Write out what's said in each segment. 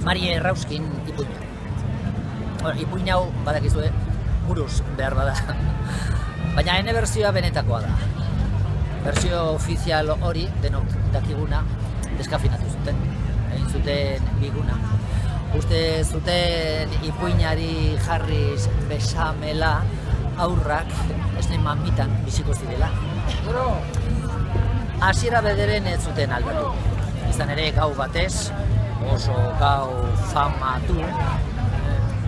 Mari Errauskin ipuin. Ipuin hau badakizue buruz behar bada. Baina ene bertsioa benetakoa da. Bertsio ofizial hori, denok dakiguna, deskafinatu zuten. Egin zuten biguna. Uste zuten ipuinari jarriz besamela aurrak esne mamitan biziko zirela. Hasiera bederen ez zuten aldatu. Izan ere gau batez, oso gau famatu,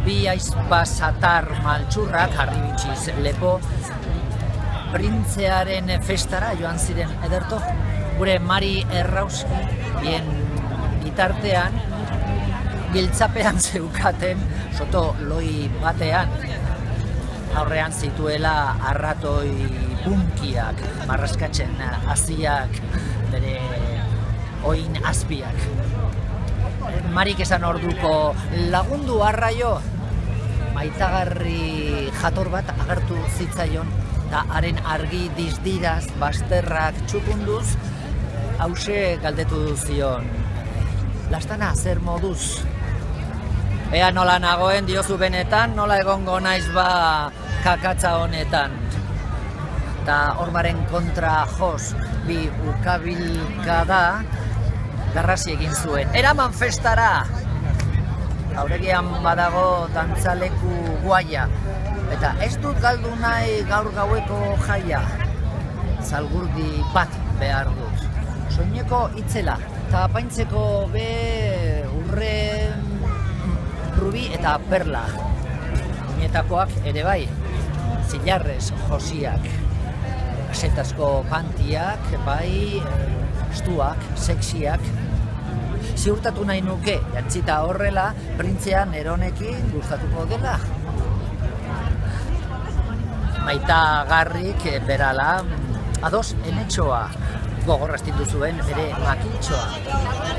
bi aizpa satar maltsurrak jarri bitxiz lepo, printzearen festara joan ziren ederto, gure Mari Errauski bien bitartean, giltzapean zeukaten soto loi batean, aurrean zituela arratoi bunkiak, marraskatzen haziak, bere oin azpiak. Marik esan orduko lagundu arraio, maitagarri jator bat agertu zitzaion, eta haren argi dizdiraz, bazterrak txukunduz, hause galdetu zion. Lastana, zer moduz? Ea nola nagoen diozu benetan, nola egongo naiz ba kakatza honetan. Eta horbaren kontra jos, bi ukabilkada garrasi egin zuen. Eraman festara! Auregian badago dantzaleku guaia. Eta ez dut galdu nahi gaur gaueko jaia. Zalgurdi bat behar dut. Soineko itzela, eta apaintzeko be urre rubi eta perla. Muñetakoak ere bai, zilarrez josiak. Asetazko pantiak, bai, estuak, seksiak. Ziurtatu nahi nuke, jantzita horrela, printzea Neronekin gustatuko dela. Maita garrik berala, ados enetxoa gogorraztitu zuen bere makiltxoa.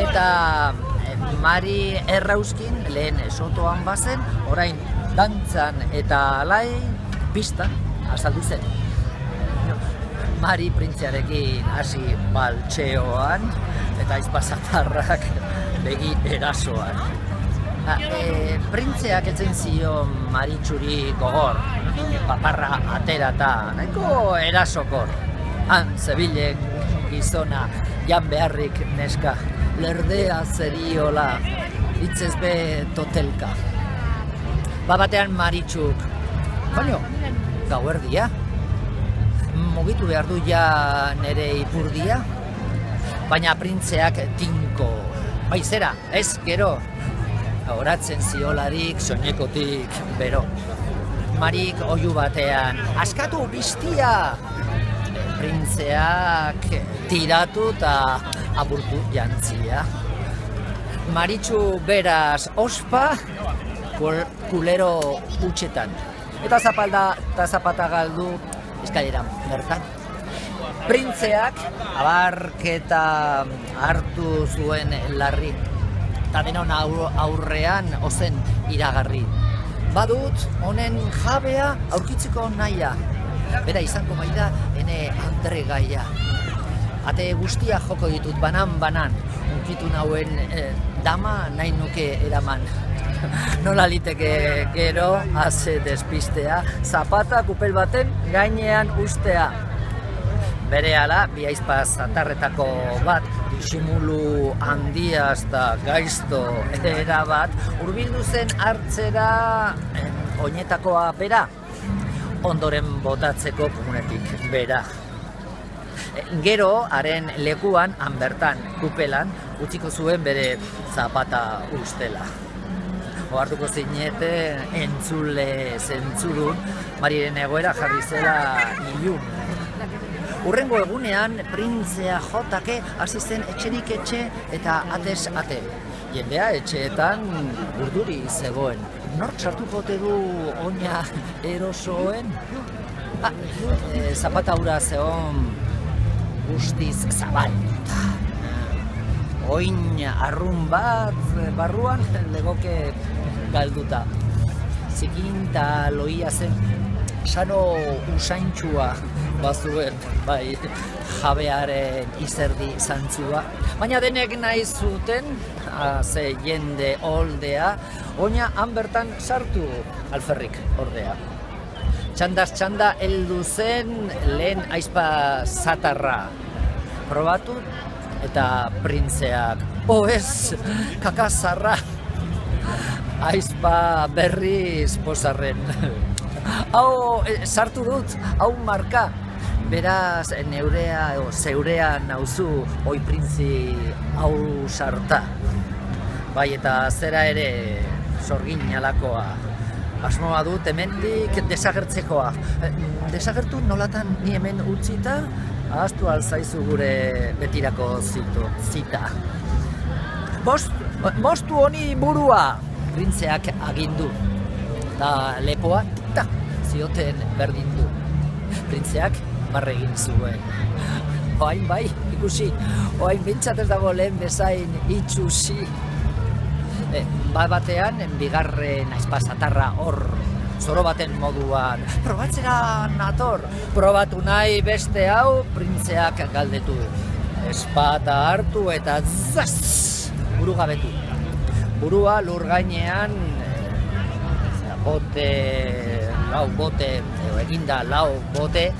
Eta Mari Errauskin lehen sotoan bazen, orain dantzan eta alai pistan azaldu zen. Mari printzearekin hasi baltxeoan eta aizpazatarrak begi erasoan. Printzeak etzen zion Maritxuri gogor, paparra aterata, nahiko erasokor. Han zebilen gizona, jan beharrik neska, lerdea zeriola, hitzez be totelka. Batean Maritxuk, koño, gauerdia? Mugitu behar du ja nere ipurdia, baina printzeak tinko. Bai, zera, ez, gero, horatzen ziolarik soinekotik bero. Marik oihu batean, askatu biztia! Printzeak tiratu eta aburtu jantzia. Maritxu beraz ospa, kulero utxetan. Eta zapata galdu eskaileran bertan. Printzeak abarketa hartu zuen larri, eta denon aurrean ozen iragarri. Badut honen jabea aurkitzeko naia, bera izango baita ene andregaia. Ate guztia joko ditut banan, unkitu nauen dama nahi nuke eraman. Nola liteke gero, haze despistea, zapata kupel baten gainean ustea. Berehala, bi aizpa zatarretako bat, disimulu handiaz da gaizto erabat, hurbildu zen hartzera oinetakoa bera, ondoren botatzeko komunetik bera. Gero, haren lekuan, han bertan, kupelan, utziko zuen bere zapata ustela. Ohartuko zinete entzule zentzudun, Mariren egoera jarri zela ilun. Hurrengo egunean printzea jotake hasi zen etxerik etxe eta atez ate. Jendea etxeetan urduri zegoen. Nork sartuko ote du oina erosoen? Zapata hura zeon guztiz zabalduta. Oin arrun bat barruan legoke galduta. Zikin eta loia zen, sano usaintxua bazuen, bai, jabearen izerdi zantzua. Baina denek nahi zuten, ze jende oldea, oina han bertan sartu alferrik ordea. Txandaz txanda heldu zen lehen aizpa zatarra. Probatu eta printzeak, ez, kakazarra, aizpa berriz pozarren. Hau, sartu dut, hau marka. Beraz, neurea, zeurea nauzu, oi printzi hau sarta. Bai, eta zera ere, sorgin alakoa. Asmoa dut hemendik desagertzekoa. Desagertu nolatan ni hemen utzita, ahaztu alzaizu gure betirako zita. Moztu honi burua, printzeak agindu. Da lepoa, tikta, zioten berdin du. Printzeak barregin zuen. Oain bai, ikusi, oain bintzat ez dago lehen bezain itxusi. Batean, bigarren aizpazatarra hor, zoro baten moduan, probatzera nator, probatu nahi beste hau, printzeak galdetu. Espata hartu eta zaz, buru gabetu. Burua lur gainean, eginda lau bote,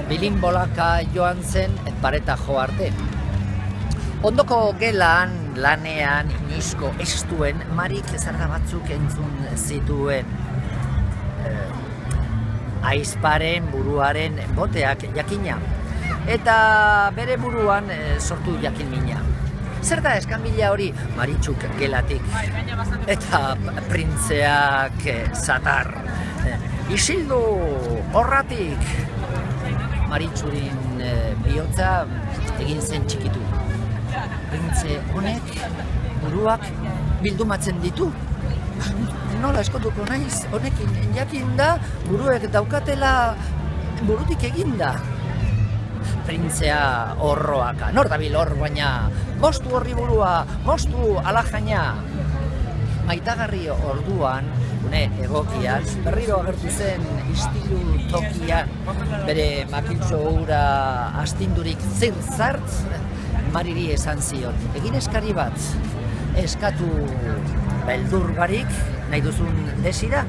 bilinbolaka joan zen pareta jo arte. Ondoko gelan, lanean, inisko estuen, Marik zerga batzuk entzun zituen. Aizparen buruaren boteak jakina. Eta bere buruan sortu jakin mina. Zer da eskanbila hori? Maritxuk gelatik. Eta printzeak zatar. Isildu horratik. Maritxurin bihotza egin zen txikitu. Printze honek buruak bildumatzen ditu. Nola eskotuko naiz, honekin jakin da buruek daukatela burutik eginda. Printzea horroaka, nor dabil hor baina, moztu horri burua, moztu alajaina. Maitagarri orduan, une egokian, berriro agertu zen istilu tokian, bere makintxo hura astindurik zirzartz, Mariri esan zion, egin eskari bat, eskatu beldurgarik, nahi duzun desira,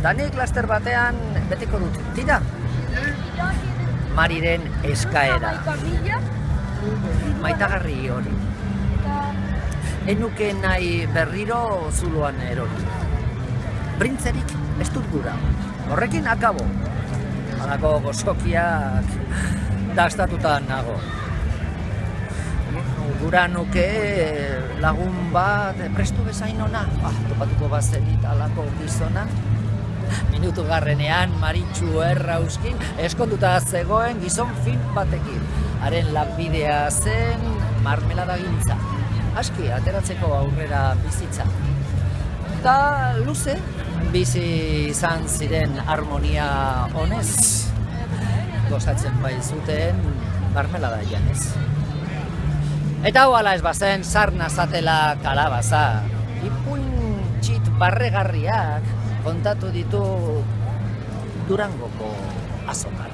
danik laster batean beteko dut, tira. Mariren eskaera. Maitagarri hori. Enuke nahi berriro zuloan erori. Printzerik ez dut gura. Horrekin akabo. Halako gozokiak dastatuta nago. Gura nuke lagun bat prestu bezain ona. Topatuko bazenit halako gizona. Minutu garrenean Maritxu errauskin eskonduta zegoen gizon fin batekin. Haren lanbidea zen marmelada gintza. Aski ateratzeko aurrera bizitza. Eta luze bizi izan ziren harmonia honez. Gozatzen bai zuten marmelada janez. Eta hau ala ez bazen sarna zatela kalabaza. Ipuin txit barregarriak kontatu ditu Durangoko azokan.